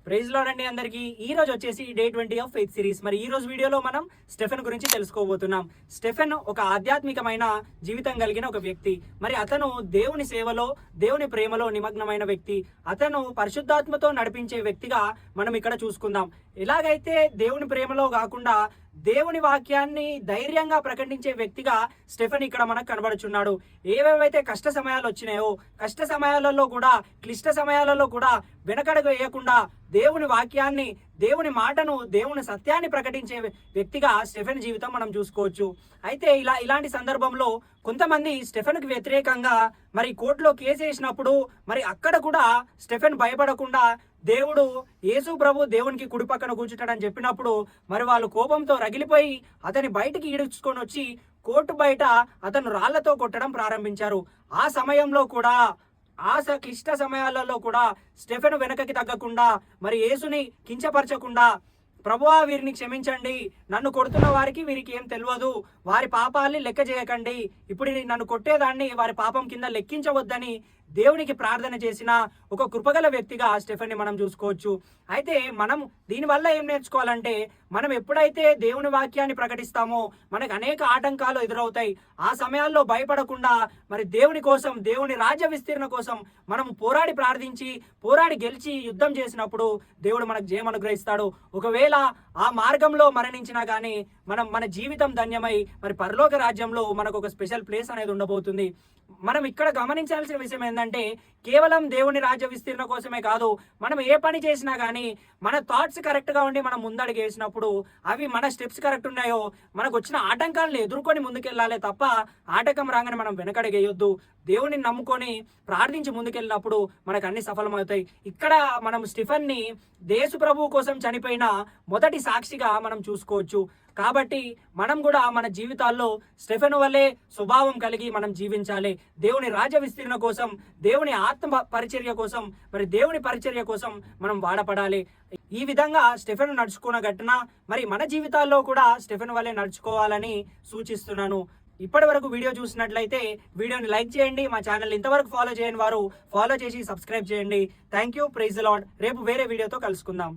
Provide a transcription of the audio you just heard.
Praise lord అండి అందరికీ. ఈ రోజు వచ్చేసి డే 20 ఆఫ్ ఫెయిత్ సిరీస్. మరి ఈ రోజు వీడియోలో మనం స్టెఫెన్ గురించి తెలుసుకోబోతున్నాం. స్టెఫెన్ ఒక ఆధ్యాత్మికమైన జీవితం కలిగిన ఒక వ్యక్తి. మరి అతను దేవుని సేవలో, దేవుని ప్రేమలో నిమగ్నమైన వ్యక్తి. అతను పరిశుద్ధాత్మతో నడిపించే వ్యక్తిగా మనం ఇక్కడ చూసుకుందాం. ఎలాగైతే దేవుని ప్రేమలో కాకుండా దేవుని వాక్యాన్ని ధైర్యంగా ప్రకటించే వ్యక్తిగా స్టెఫెన్ ఇక్కడ మనకు కనబడుచున్నాడు. ఏవేవైతే కష్ట సమయాలు వచ్చినాయో, కష్ట సమయాలలో కూడా, క్లిష్ట సమయాలలో కూడా వెనకడుగు వేయకుండా దేవుని వాక్యాన్ని, దేవుని మాటను, దేవుని సత్యాన్ని ప్రకటించే వ్యక్తిగా స్టెఫెన్ జీవితం మనం చూసుకోవచ్చు. అయితే ఇలాంటి సందర్భంలో కొంతమంది స్టెఫెన్కి వ్యతిరేకంగా మరి కోర్టులో కేసు వేసినప్పుడు మరి అక్కడ కూడా స్టెఫెన్ భయపడకుండా దేవుడు యేసు ప్రభు దేవునికి కుడి పక్కన కూర్చుంటాడని చెప్పినప్పుడు మరి వాళ్ళు కోపంతో రగిలిపోయి అతని బయటికి ఈడ్చుకొని వచ్చి కోర్టు బయట అతను రాళ్లతో కొట్టడం ప్రారంభించారు. ఆ సమయంలో కూడా, క్లిష్ట సమయాలలో కూడా స్టెఫెన్ వెనకకి తగ్గకుండా, మరి యేసుని కించపరచకుండా, ప్రభువా వీరిని క్షమించండి, నన్ను కొడుతున్న వారికి వీరికి ఏం తెలియదు, వారి పాపాల్ని లెక్క చేయకండి, ఇప్పుడు నన్ను కొట్టేదాన్ని వారి పాపం కింద లెక్కించవద్దని దేవునికి ప్రార్థన చేసిన ఒక కృపగల వ్యక్తిగా స్టెఫెన్ని మనం చూసుకోవచ్చు. అయితే మనం దీనివల్ల ఏం నేర్చుకోవాలంటే, మనం ఎప్పుడైతే దేవుని వాక్యాన్ని ప్రకటిస్తామో మనకు అనేక ఆటంకాలు ఎదురవుతాయి. ఆ సమయాల్లో భయపడకుండా మరి దేవుని కోసం, దేవుని రాజ్య విస్తీర్ణ కోసం మనం పోరాడి ప్రార్థించి, పోరాడి గెలిచి యుద్ధం చేసినప్పుడు దేవుడు మనకు జయం అనుగ్రహిస్తాడు. ఒకవేళ ఆ మార్గంలో మరణించినా కానీ మన జీవితం ధన్యమై మరి పరలోక రాజ్యంలో మనకు ఒక స్పెషల్ ప్లేస్ అనేది ఉండబోతుంది. మనం ఇక్కడ గమనించాల్సిన విషయం ఏంటంటే, కేవలం దేవుని రాజ్య విస్తీర్ణ కోసమే కాదు, మనం ఏ పని చేసినా కానీ మన థాట్స్ కరెక్ట్గా ఉండి మనం ముందడుగు వేసినప్పుడు, అవి మన స్టెప్స్ కరెక్ట్ ఉన్నాయో, మనకు వచ్చిన ఆటంకాలను ఎదుర్కొని ముందుకెళ్ళాలి తప్ప ఆటంకం రాగానే మనం వెనకడుగేయొద్దు. దేవుని నమ్ముకొని ప్రార్థించి ముందుకెళ్ళినప్పుడు మనకు అన్ని సఫలమవుతాయి. ఇక్కడ మనం స్టెఫెన్ని యేసు ప్రభువు కోసం చనిపోయిన మొదటి సాక్షిగా మనం చూసుకోవచ్చు. కాబట్టి మనం కూడా మన జీవితాల్లో స్టెఫెన్ వల్లే స్వభావం కలిగి మనం జీవించాలి. దేవుని రాజ్య విస్తీర్ణ కోసం, దేవుని ఆత్మ పరిచర్య కోసం, మరి దేవుని పరిచర్య కోసం మనం వాడపడాలి. ఈ విధంగా స్టెఫెన్ నడుచుకున్న ఘటన మరి మన జీవితాల్లో కూడా స్టెఫెన్ వల్లే నడుచుకోవాలని సూచిస్తున్నాను. ఇప్పటి వరకు వీడియో చూసినట్లయితే వీడియోని లైక్ చేయండి. మా ఛానల్ ఇంతవరకు ఫాలో చేయని వారు ఫాలో చేసి సబ్స్క్రైబ్ చేయండి. Thank you. Praise the Lord. రేపు వేరే వీడియోతో కలుసుకుందాం.